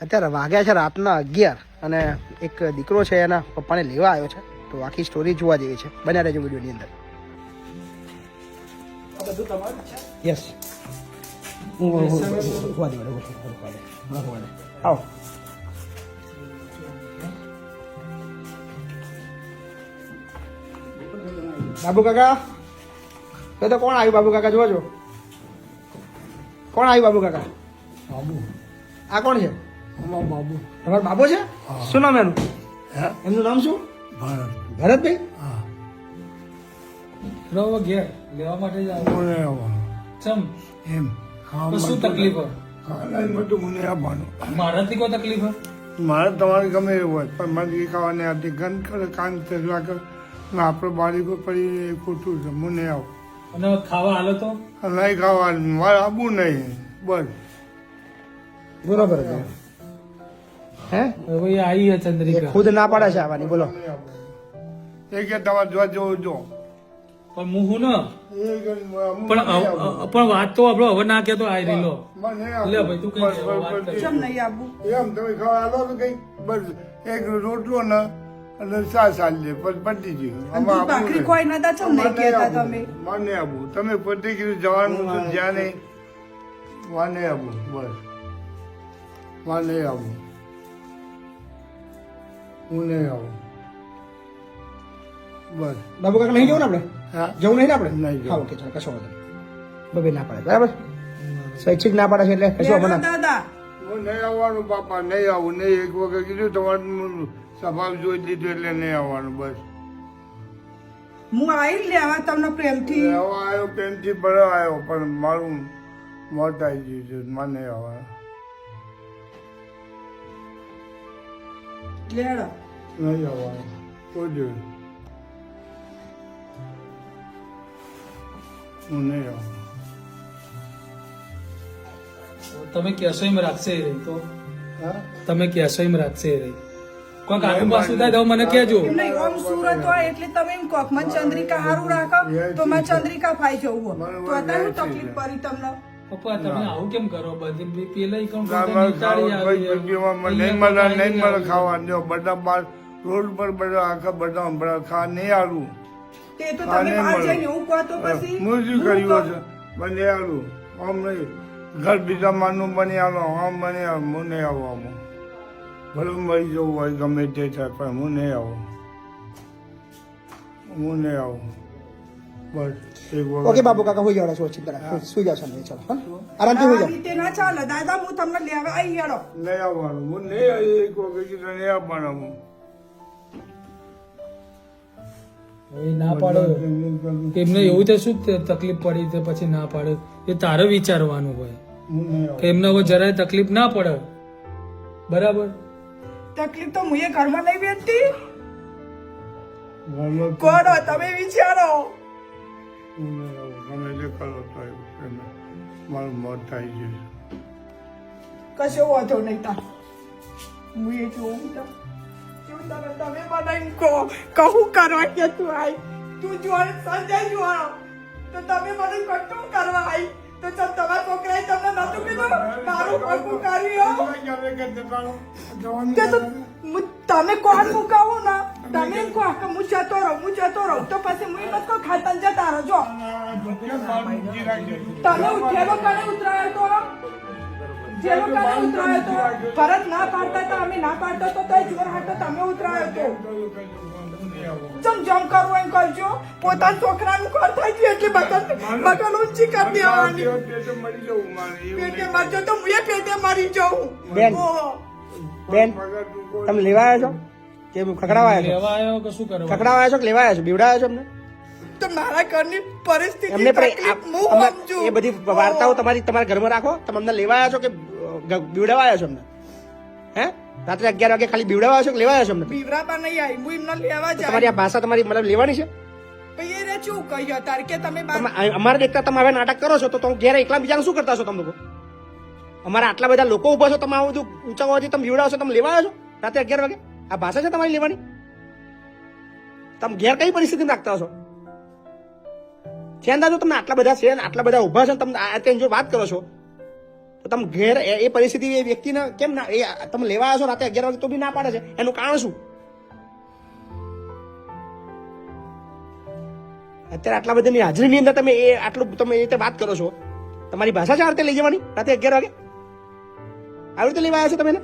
અત્યારે વાગ્યા છે રાતના 11 અને એક દીકરો છે એના પપ્પાને લેવા આવ્યો છે, તો આખી સ્ટોરી જોવા જેવી છે. બન્યા રહેજો વિડીયોની અંદર. યસ આવો. બાબુ કાકા તો કોણ આવ્યું? બાબુ કાકા જોજો કોણ આવ્યું? બાબુ કાકા બાબુ આ કોણ છે? બાબુ તમારો બાબુ છે? શું નામ એનું? એમનું નામ શું? ભારત ભરતભાઈ. હા રવા ઘેર લેવા માટે જ આવ્યો. મને આવવાનું ચમ એમ તો શું તકલીફ હોય? ખાવાનું બધું મને આવવાનું. મારાથી કોઈ તકલીફ હોય? મારે તમારે ગમે એવું હોય પણ મને ખાવાને આથી ગંધ કરે કાન ચેસલા કરે ને આપણે બારી પર પડી એ ખોટું છે. મને આવો અને ખાવા હાલો તો નહીં ખાવાનું મારે આવવું નહીં બસ. બરોબર છે. હે હવે એ આવી છે એ ચંદ્રિકા, ખુદ ના પાડે છે આવવાની. બોલો. એ કે તમારે જો જો જો પણ હું ને એ કે હું પણ પણ વાત તો આપણો હવે ના કહેતો આઈ રહી લો. મને લે ભાઈ, તું કઈ કહેવા વાત કરે? કેમ નહીં આપવું એમ તમે ખાવા આલો તો કઈ બસ એક રોટલો ને અને સાલ લે પતી ગયું. આમાં ભાખરી કોઈ નતા ચમ નહીં કહેતા તમે. મને આવું તમે પતી ગયું જવાનું તો જ્યાં નહીં વાને આવું બસ વાને આવું હું નહીં આવું બસ. બાબુ કાકા નહીં જવું ને આપણે? હા જવું નહીં ને આપણે? નહીં જવું. હા ઓકે ચાલો, કશો વાંધો નહીં. બબે ના પાડે બરાબર, સ્વૈચ્છિક ના પાડે છે એટલે કશો વાંધો લેવા નહીં. દાદા હું નહીં આવવાનું બાપા નહીં આવું નહીં. એક વખત કીધું તમારું સ્વભાવ જોઈ લીધું એટલે નહીં આવવાનું બસ. હું આવી લેવા તમને પ્રેમથી. લેવા આવ્યો પેનથી ભરવા આવ્યો પણ મારું મોત આવી ગયું છે મને નહીં આવવાનું. લેડો નહીં આવવાનું કોઈ જોયું હું નહીં આવવાનું. તમે કહેશો એમ રાખશે એ રહી તો હા તમે કહેશો એમ રાખશે એ રહી. કોઈક આગળ પાછું થાય તો મને કહેજો. એમ નહીં ઓમ સુરત હોય એટલે તમે એમ કહો કે મને ચંદ્રિકા હારું રાખો તો મને ચંદ્રિકા ફાઈ જવું હોય તો અત્યારે હું તકલીફ પડી તમને. પપ્પા તમે આવું કેમ કરો? બધી પેલા ઈકણ ના, કરતા મારે નિતાળી ખાવાનું આવી. કોઈ જગ્યામાં નહીં મળે નહીં મળે ખાવાનું. જો બધા બાર રોડ પર બધા આખા બધા હમણાં ખા નહીં આવું. તે તો હા, તમે નહીં બહાર મળે. જઈને એવું કહો તો પછી હું શું કર્યું છે મને આવું આમ નહીં ઘર બીજા માનું બની આવો આમ બની આવો હું નહીં આવું આમાં ભલે મરી જવું હોય ગમે તે થાય પણ હું નહીં આવું હું નહીં આવું બસ એક વખત ઓકે બાબુ કાકા હોઈ જાવ, સ્વૈચ્છિક કરા સુઈ જાવ. ચાલો ચાલો હા આરામથી હોઈ આ જાવ. રીતે ના ચાલે દાદા હું તમને લેવા આવી હેડો. નહીં આવવાનું હું નહીં એક વખત કીધું નહીં આવવાનું હું એ ના પાડો એમને એવું તો શું તકલીફ પડી તો પછી ના પાડે એ તારે વિચારવાનું હોય હું નહીં આવું કે એમને હવે જરાય તકલીફ ના પડે. બરાબર? તકલીફ તો હું એ ઘરમાં નહીં બેઠતી. ઘરમાં કોનો તમે વિચારો. હું નહીં આવું ગમે તે કરો તો મારું મોત થાય છે. કશો વાંધો નહીં તા હું એ જોઉં તો શું તમે બનાવીને કહો કહું કરવા કે તું આઈ તું જોડે સંજય જોડો તો તમે મને કટું કરવા આઈ તો ચલ તમારા છોકરાએ તમને નતું કીધું મારું પગું કર્યું કે તો તમે કોણ મુકાવું ના તમે એમ કહો કે હું જતો રહું તો પછી હું એમ જ કહું ખાતન જતા રહો. તમે ઉઠેલો કને ઉતરાયો તો જેલો કને ઉતરાયો તો ભરત ના પાડતા તો અમે ના પાડતો તો તોય જોર હાટો તમે ઉતરાયો તો જમ કરવું એમ કરજો. પોતાના છોકરાનું ઘર થાય છે એટલે બકલ ઊંચી કરી દેવાની. પેટે મરજો તો હું એ પેટે મરી જાઉં. બેન. ઓહો. બેન તમે લેવા આવ્યા છો કે ખકડાવા આવ્યા છો? લેવા આવ્યો કે શું કરવા? ખકડાવા આવ્યા છો કે લેવા આવ્યા છો? બીવડાવ્યા છો અમને? તો મારા ઘરની પરિસ્થિતિ એમને પણ તકલીફ હું સમજુ. એ બધી વાર્તાઓ તમારા ઘરમાં રાખો. તમે અમને લેવા આવ્યા છો કે બીવડાવા આવ્યા છો અમને? હે રાત્રે 11 વાગે ખાલી બીવડાવા આવ્યા છો કે લેવા આવ્યા છો અમને? બીવરાબા નહીં આવી હું એમને લેવા તો તમારી જાય આ ભાષા તમારી મતલબ લેવાની છે? પછી એને શું કહ્યું તારે કે તમે તમે અમારે દેખતા તમે હવે નાટક કરો છો તો તમે ઘેર એકલા બીજાને શું કરતા છો તમે લોકો? અમારા આટલા બધા લોકો ઉભા છો, તમે આવું બધું ઊંચા હોવાથી તમે બીવડાવો છો, તમે લેવા આવ્યા છો રાત્રે 11 વાગે? આ ભાષા છે તમારી લેવાની? તમે ઘેર કઈ પરિસ્થિતિમાં રાખતા હશો? છે અંદાજો તમને આટલા બધા છે, આટલા બધા ઉભા છે, તમે આ જો વાત કરો છો તો તમે ઘેર એ પરિસ્થિતિ એ વ્યક્તિને કેમ ના એ તમે લેવા આવ્યો છો રાતે 11 વાગે તો બી ના પાડે છે, એનું કારણ શું? અત્યારે આટલા બધાની હાજરીની અંદર તમે એ આટલું તમે એ રીતે વાત કરો છો, તમારી ભાષા છે આ રીતે લઈ જવાની રાતે 11 વાગે? આવી રીતે લેવા આવ્યા છો તમે એને?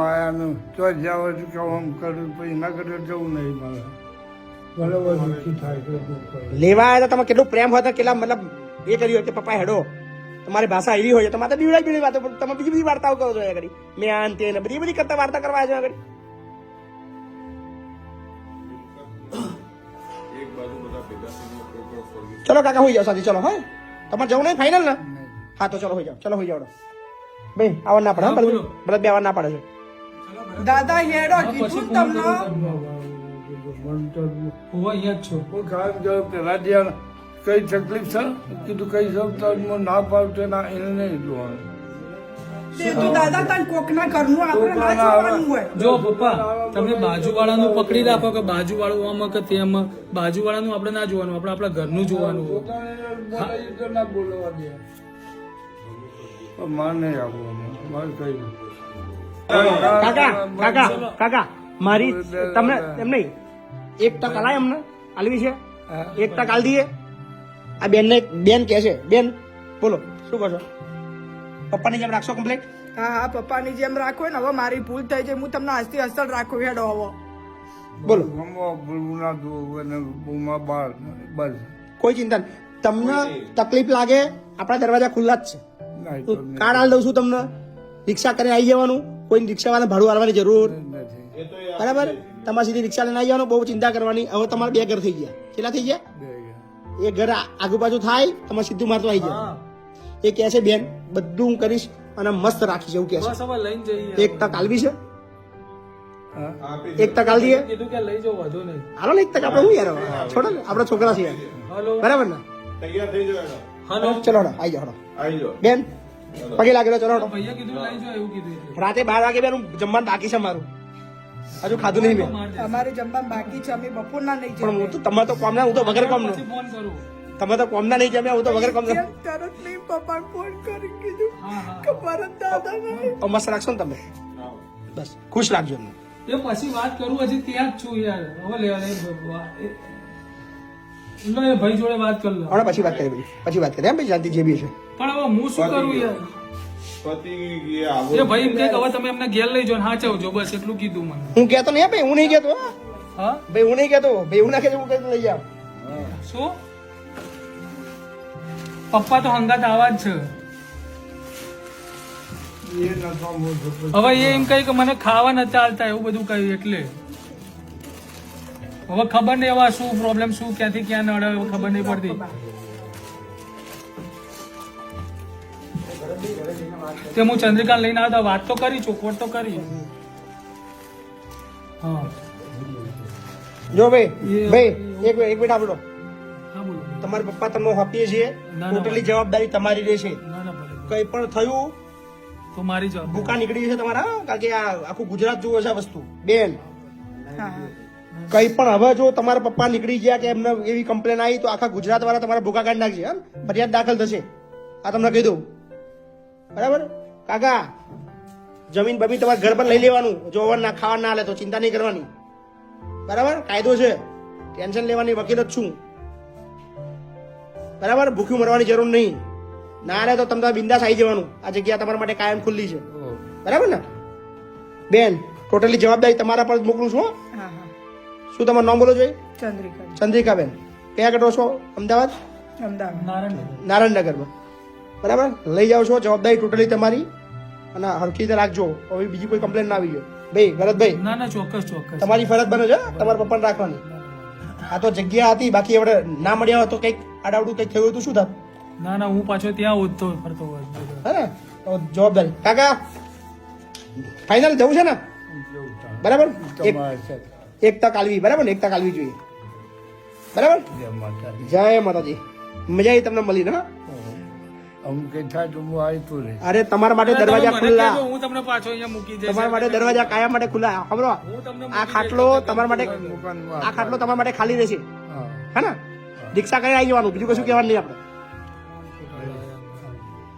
આયાનું તો જાવ કામ કરું પછી ના કરે જવું નહીં મારે બરાબર દુઃખી થાય છે દુઃખ કરે. લેવા આવ્યા હતા તમે કેટલું પ્રેમ હોય તો કેટલા મતલબ એ કર્યું હોય કે પપ્પા હેડો, તમારી ભાષા એવી હોય તમારે બીવડાઈ વાતો, તમે બીજી બધી વાર્તાઓ કરો છો આગળ, મેં આ તે ને બધી બધી કરતા વાર્તા કરવા આવ્યા છો આગળ. ચલો કાકા હોઈ જાઓ સાથી, ચલો હા તમારે જવું નહીં ફાઇનલ ને? હા તો ચલો હોઈ જાઓ, ચલો હોઈ જાઓ ભાઈ. આવવા ના પડે, ભરત બે આવવા ના પાડે છે. દાદા હેડો કીધું તમને. હું અહીંયા જ છું. હું ખાસ ગયો પેલા જ્યાં કઈ તકલીફ છે કીધું કઈ સપ્તાહમાં ના પાડતો ના એને નહીં જોવાનું. તે તો દાદા તને કોકના ઘરનું આપણે ના જોવાનું હોય. જો પપ્પા તમે બાજુવાળાનું પકડી રાખો કે બાજુવાળું આમ કે તેમ, બાજુવાળાનું આપણે ના જોવાનું, આપણે આપણા ઘરનું જોવાનું હોય. પોતાને તો ના બોલવા દે. પણ માર નહીં આવવાનું મારે કઈ નહીં. કાકા કાકા કાકા મારી તમને એમ નહીં, 1 ટક હલાય અમને આલવી છે, 1 ટક આલ દઈએ. આ બેન કે છે, બેન બોલો શું કરશો? પપ્પાની જેમ રાખશો કમ્પ્લેટ? હા હા પપ્પાની જેમ રાખો ને. હવે મારી ભૂલ થઈ જાય, હું તમને આજથી અસર રાખું હેડો હવે. બોલો ગમવા ભૂલવું ના જોવું અને બૂમા બાર બસ. કોઈ ચિંતા નહીં. તમને તકલીફ લાગે આપણા દરવાજા ખુલ્લા જ છે. નહીં તો હું કાર્ડ આલ દઉં છું તમને, રિક્ષા કરીને આવી જવાનું, કોઈ રિક્ષાવાળાને ભાડું આવવાની જરૂર નથી. બરાબર. તમારે સીધી રિક્ષા લઈને આવી જવાનું, બહુ ચિંતા કરવાની. હવે તમારે 2 ઘર થઈ ગયા. કેટલા થઈ ગયા? એક ઘર આગુ બાજુ થાય તમારે સીધું મારતો આવી જાય. એ કહે છે બેન બધું હું કરીશ અને મસ્ત રાખીશ એવું કહે છે. બસ હવે લઈને જઈએ. 1 ટક આલવી છે? 1 ટક આલ દઈએ. કીધું કે લઈ જાઓ, વાંધો નહીં. હાલો ને 1 ટક આપણે હું યાર છોડો ને, આપણા છોકરા છે યાર. હલો બરાબર ને? હલો ચલો હડો આવી જાઓ હડો. બેન પગે લાગેલો, ચલો હડો. ભૈયા કીધું લઈ જાઓ એવું કીધું એટલે. રાતે 12 વાગે બેન જમવાનું બાકી છે મારું, હજુ ખાધું નહીં બેન. અમારે જમવાનું બાકી છે, અમે બપોરના નહીં પણ હું જમીએ. તો તમારે તો કોમના, હું તો વગર કોમનો. પછી ફોન કરું. તમે તો કોમના નહીં જમ્યા, હું તો વગર કોમનો. જેમ તરત નહીં પપ્પા ફોન કરી કીધું હા હા કે ભરત દાદા નહીં. તો મસ્ત રાખશો ને તમે, બસ ખુશ રાખજો એમને. એ પછી વાત કરું, હજી ત્યાં જ છું યાર. હવે લે એ ભાઈ જોડે વાત કરી લો. હમણાં પછી વાત કરીએ પછી વાત કરીએ એમ ભાઈ, શાંતિ જે બી છે. પણ હવે હું શું કરું યાર? એ ભાઈ એમ કે હવે તમે એમને ઘેર લઈ જાઓ ને હાચવજો, બસ એટલું કીધું મને. હું કહેતો નહીં ભાઈ, હું નહીં કહેતો હા. હા ભાઈ હું નહીં કહેતો, ભાઈ હું ના કહેતો, હું કહેતો લઈ જાઓ. શું? પપ્પા તો હંગાત આવા જ છે. એ નફા મોટો હવે એ એમ કહે કે મને ખાવા નથી ચાલતા એવું બધું કહ્યું એટલે હવે ખબર નહીં હવે શું પ્રોબ્લેમ, શું ક્યાંથી ક્યાં નડે હવે ખબર નહીં પડતી. તે હું ચંદ્રિકા લઈને આવતા વાત તો કરી, ચોખવટ તો કરી. હા જો ભાઈ ભાઈ એક મિનિટ આપડો, હા બોલો. તમારા પપ્પા તમને આપીએ છીએ, ના. ટોટલી જવાબદારી તમારી રહેશે. ના ના ભલે કઈ પણ થયું તો મારી જવાબ. ભૂકા નીકળી જશે તમારા, કારણ કે આ આખું ગુજરાત જુઓ છે આ વસ્તુ. બેન હા હા કઈ પણ હવે જો તમારા પપ્પા નીકળી ગયા કે એમને એવી કમ્પ્લેન આવી તો આખા ગુજરાત વાળા તમારા ભૂકા કાઢી નાખશે, એમ ફરિયાદ દાખલ થશે. આ તમને કહી દઉં બરાબર. કાકા જમીન બમીન તમારે ઘર પર લઈ લેવાનું, જો ઓવર ના ખાવા ના લે તો ચિંતા નહીં કરવાની, બરાબર. કાયદો છે, ટેન્શન લેવાની વકીલ જ છું, બરાબર. ભૂખ્યું મરવાની જરૂર નહીં. ના લે તો તમને બિંદાસ આવી જવાનું, આ જગ્યા તમારા માટે કાયમ ખુલ્લી છે, બરાબર ને. બેન ટોટલી જવાબદારી તમારા પર જ મોકલું છું હો. હા હા શું તમારું નામ બોલો જોઈએ? ચંદ્રિકા ચંદ્રિકાબેન. ક્યાં કરો છો? અમદાવાદ અમદાવાદ. નારાયણ નારાયણનગરમાં, બરાબર. લઈ જાઓ છો, જવાબદારી ટોટલી તમારી, અને હરખી રીતે રાખજો, હવે બીજી કોઈ કમ્પ્લેન ના આવી જાય. ભાઈ ભરતભાઈ ના ના ચોક્કસ ચોક્કસ. તમારી ફરજ બને છે તમારા પપ્પાને રાખવાની. આ તો જગ્યા હતી, બાકી હવે ના મળ્યા હોય તો કંઈક આડાવડું કંઈક થયું હતું શું થાત? ના ના હું પાછો ત્યાં ઉઠતો ફરતો હોય. હે ને? તો જવાબદારી. કાકા ફાઇનલ જવું છે ને? બરાબર. તમારે છે. એક તક આલવી, બરાબર ને? 1 ટક આલવી જોઈએ, બરાબર. જય માતા. જય માતાજી. મજા આવી તમને મળીને. હા અમુક કંઈ થાય તો હું આવતું રહે. અરે તમારા માટે તમે દરવાજા મને ખુલ્લા, કહેજો, હું તમને પાછો અહીંયા મૂકી દઈશ. તમારા માટે દરવાજા કાયમ માટે ખુલ્લા. ખબરો હું તમને આ મૂકી ખાટલો દઈશ. તમારા માટે, મકાનમાં આ ખાટલો તમારા માટે ખાલી રહેશે, હા. હે ને? દીક્ષા કરી આવી જવાનું, બીજું કશું કહેવાનું નહીં આપણે.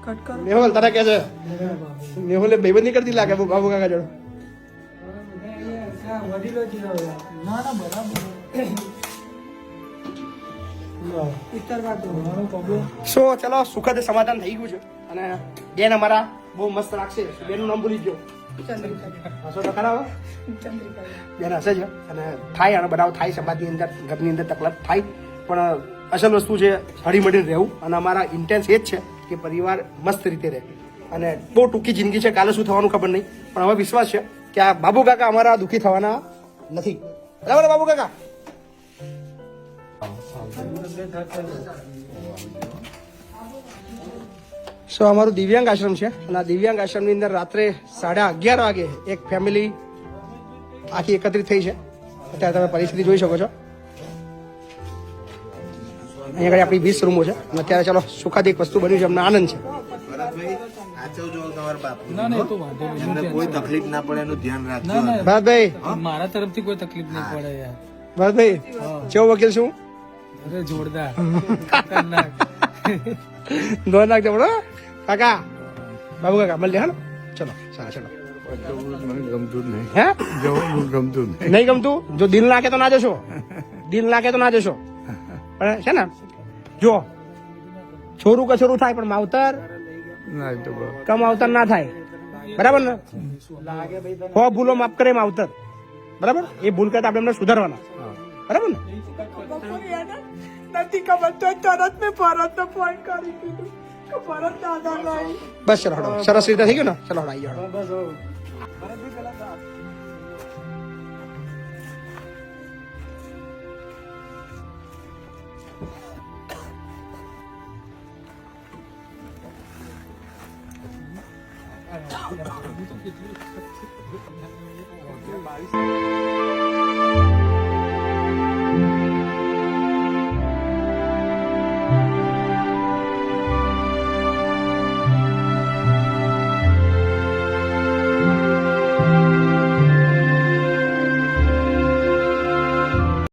કટ કરો. મેહુલ તારે કે છે, મેહુલે ભાઈબંધ નહીં કરતી લાગે બાબુ કાકા જોડે. વડીલો જ રહ્યા. ના ના બરાબર ઉત્તરવા દો. સો ચલો સુખદ સમાધાન થઈ ગયું છે અને બેન અમારા બહુ મસ્ત રાખશે. બેનનું નામ ભૂલી જ ગયો. ચંદ્રિકા. હસો તો ખરા હો? ચંદ્રિકા. બેન હશે જ અને થાય અને બનાવ થાય, સમાજની અંદર ઘરની અંદર તકલીફ થાય, પણ અસલ વસ્તુ છે હળીમળીને રહેવું. અને અમારા ઇન્ટેન્સ એ જ છે કે પરિવાર મસ્ત રીતે રહે. અને બહુ ટૂંકી જિંદગી છે, કાલે શું થવાનું ખબર નહીં, પણ હવે વિશ્વાસ છે કે આ બાબુ કાકા અમારા દુઃખી થવાના નથી. બરાબર ને બાબુ કાકા? સો અમારું દિવ્યાંગ આશ્રમ છે અને આ દિવ્યાંગ આશ્રમની અંદર રાત્રે 11:30 વાગે એક ફેમિલી આખી એકત્રિત થઈ છે. અત્યારે તમે પરિસ્થિતિ જોઈ શકો છો. અહીંયા આગળ આપણી 20 રૂમો છે અને અત્યારે ચાલો સુખાદ એક વસ્તુ બન્યું છે, અમને આનંદ છે. સાચવજો તમારા બાપુ. ના ના એ તો વાંધો નહીં. એમને કોઈ તકલીફ ના પડે એનું ધ્યાન ના રાખજો. ના ભરતભાઈ, મારા તરફથી કોઈ તકલીફ નહીં પડે યાર. ભરતભાઈ કેવો વકીલ છું? અરે જોરદાર ખતરનાક. દો નાખજો બરો કાકા, બાબુ કાકા મળીએ. હા ને? ચલો સારા ચલો. જવું મને ગમતું જ નહીં. હે જવું ગમતું નહીં. નહીં ગમતું? જો દિલ નાખે તો ના જશો, દિલ નાખે તો ના જશો. પણ છે ને, જો છોરું કે છોરું થાય પણ માવતર ના એ તો બસ. કમ માવતર ના થાય. બરાબર ને? હો ભૂલો માફ કરે માવતર. બરાબર? એ ભૂલ કરતા આપણે એમને સુધારવાના. બરાબર ને? બપોરે એને નથી ખબર તો તરત મેં ભરતને ફોન કરી દીધું કે ભરત દાદા નહીં. બસ ચલો હડો, સરસ રીતે થઈ ગયું ને? ચલો હડો, આવી જાઓ. કેટલી